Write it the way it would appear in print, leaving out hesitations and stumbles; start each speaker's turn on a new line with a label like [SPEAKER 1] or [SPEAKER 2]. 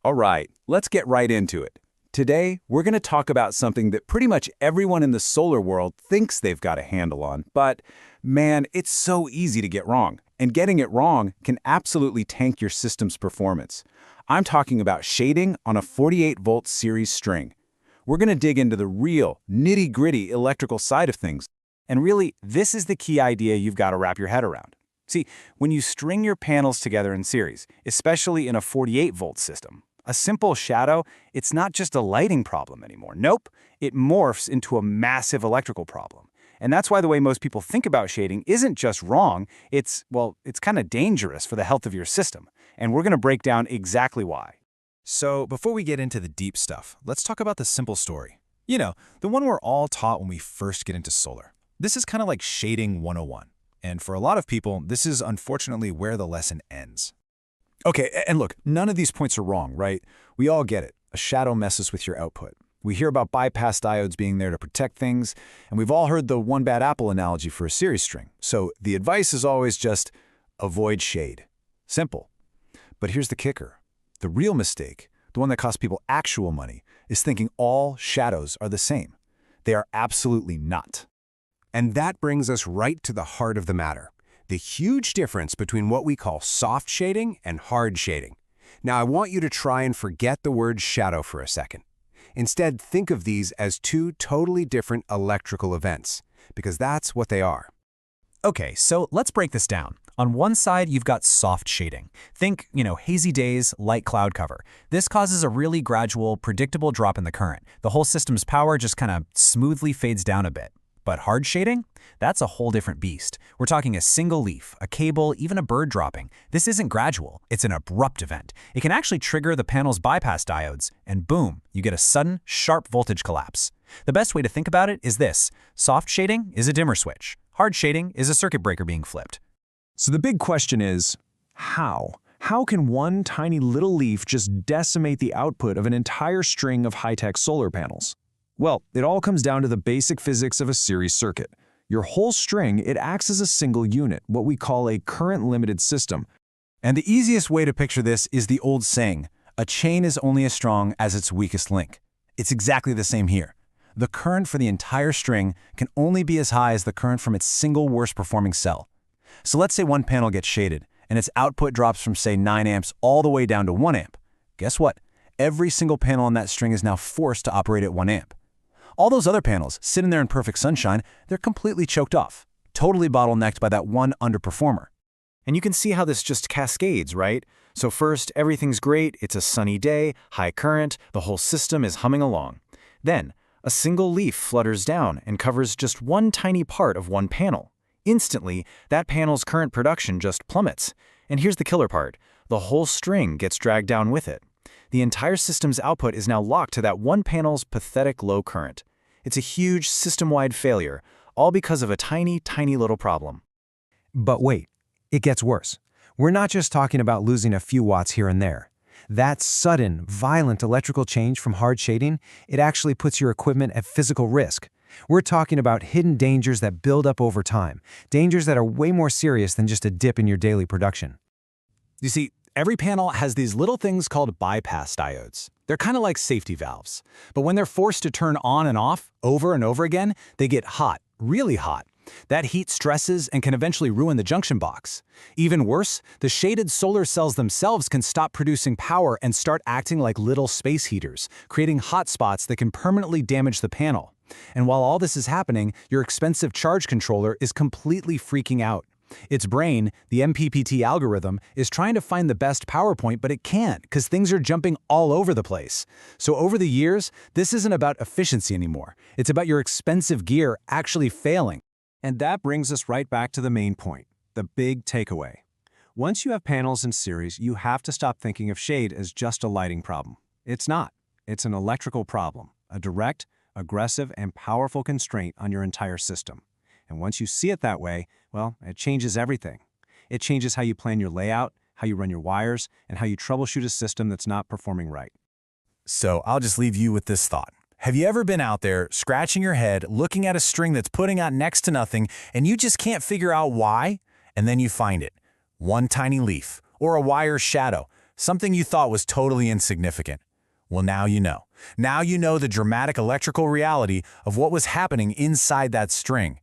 [SPEAKER 1] All right, let's get right into it. Today, we're going to talk about something that pretty much everyone in the solar world thinks they've got a handle on, but man, it's so easy to get wrong. And getting it wrong can absolutely tank your system's performance. I'm talking about shading on a 48-volt series string. We're going to dig into the real, nitty-gritty electrical side of things. And really, this is the key idea you've got to wrap your head around. See, when you string your panels together in series, especially in a 48-volt system, a simple shadow, it's not just a lighting problem anymore. Nope, it morphs into a massive electrical problem. And that's why the way most people think about shading isn't just wrong, it's kind of dangerous for the health of your system. And we're going to break down exactly why.
[SPEAKER 2] So before we get into the deep stuff, let's talk about the simple story. You know, the one we're all taught when we first get into solar. This is kind of like shading 101. And for a lot of people, this is unfortunately where the lesson ends.
[SPEAKER 3] Okay, and look, none of these points are wrong, right? We all get it. A shadow messes with your output. We hear about bypass diodes being there to protect things, and we've all heard the one bad apple analogy for a series string. So the advice is always just avoid shade. Simple. But here's the kicker. The real mistake, the one that costs people actual money, is thinking all shadows are the same. They are absolutely not.
[SPEAKER 4] And that brings us right to the heart of the matter. The huge difference between what we call soft shading and hard shading. Now, I want you to try and forget the word shadow for a second. Instead, think of these as two totally different electrical events, because that's what they are.
[SPEAKER 2] Okay, so let's break this down. On one side, you've got soft shading. Think, hazy days, light cloud cover. This causes a really gradual, predictable drop in the current. The whole system's power just kind of smoothly fades down a bit. But hard shading? That's a whole different beast. We're talking a single leaf, a cable, even a bird dropping. This isn't gradual, it's an abrupt event. It can actually trigger the panel's bypass diodes, and boom, you get a sudden, sharp voltage collapse. The best way to think about it is this. Soft shading is a dimmer switch. Hard shading is a circuit breaker being flipped.
[SPEAKER 3] So the big question is, how? How can one tiny little leaf just decimate the output of an entire string of high-tech solar panels? Well, it all comes down to the basic physics of a series circuit. Your whole string, it acts as a single unit, what we call a current-limited system.
[SPEAKER 1] And the easiest way to picture this is the old saying, a chain is only as strong as its weakest link. It's exactly the same here. The current for the entire string can only be as high as the current from its single worst-performing cell. So let's say one panel gets shaded, and its output drops from, say, 9 amps all the way down to 1 amp. Guess what? Every single panel on that string is now forced to operate at 1 amp. All those other panels, sitting there in perfect sunshine, they're completely choked off, totally bottlenecked by that one underperformer.
[SPEAKER 2] And you can see how this just cascades, right? So first, everything's great, it's a sunny day, high current, the whole system is humming along. Then, a single leaf flutters down and covers just one tiny part of one panel. Instantly, that panel's current production just plummets. And here's the killer part. The whole string gets dragged down with it. The entire system's output is now locked to that one panel's pathetic low current. It's a huge system-wide failure, all because of a tiny, tiny little problem.
[SPEAKER 4] But wait, it gets worse. We're not just talking about losing a few watts here and there. That sudden, violent electrical change from hard shading, it actually puts your equipment at physical risk. We're talking about hidden dangers that build up over time, dangers that are way more serious than just a dip in your daily production.
[SPEAKER 1] You see, every panel has these little things called bypass diodes. They're kind of like safety valves. But when they're forced to turn on and off over and over again, they get hot, really hot. That heat stresses and can eventually ruin the junction box. Even worse, the shaded solar cells themselves can stop producing power and start acting like little space heaters, creating hot spots that can permanently damage the panel. And while all this is happening, your expensive charge controller is completely freaking out. Its brain, the MPPT algorithm, is trying to find the best power point, but it can't because things are jumping all over the place. So over the years, this isn't about efficiency anymore. It's about your expensive gear actually failing.
[SPEAKER 3] And that brings us right back to the main point, the big takeaway. Once you have panels in series, you have to stop thinking of shade as just a lighting problem. It's not. It's an electrical problem, a direct, aggressive, and powerful constraint on your entire system. And once you see it that way, well, it changes everything. It changes how you plan your layout, how you run your wires, and how you troubleshoot a system that's not performing right.
[SPEAKER 2] So I'll just leave you with this thought. Have you ever been out there scratching your head, looking at a string that's putting out next to nothing, and you just can't figure out why? And then you find it. One tiny leaf, or a wire shadow,
[SPEAKER 3] Something you thought was totally insignificant. Well, now you know. Now you know the dramatic electrical reality of what was happening inside that string.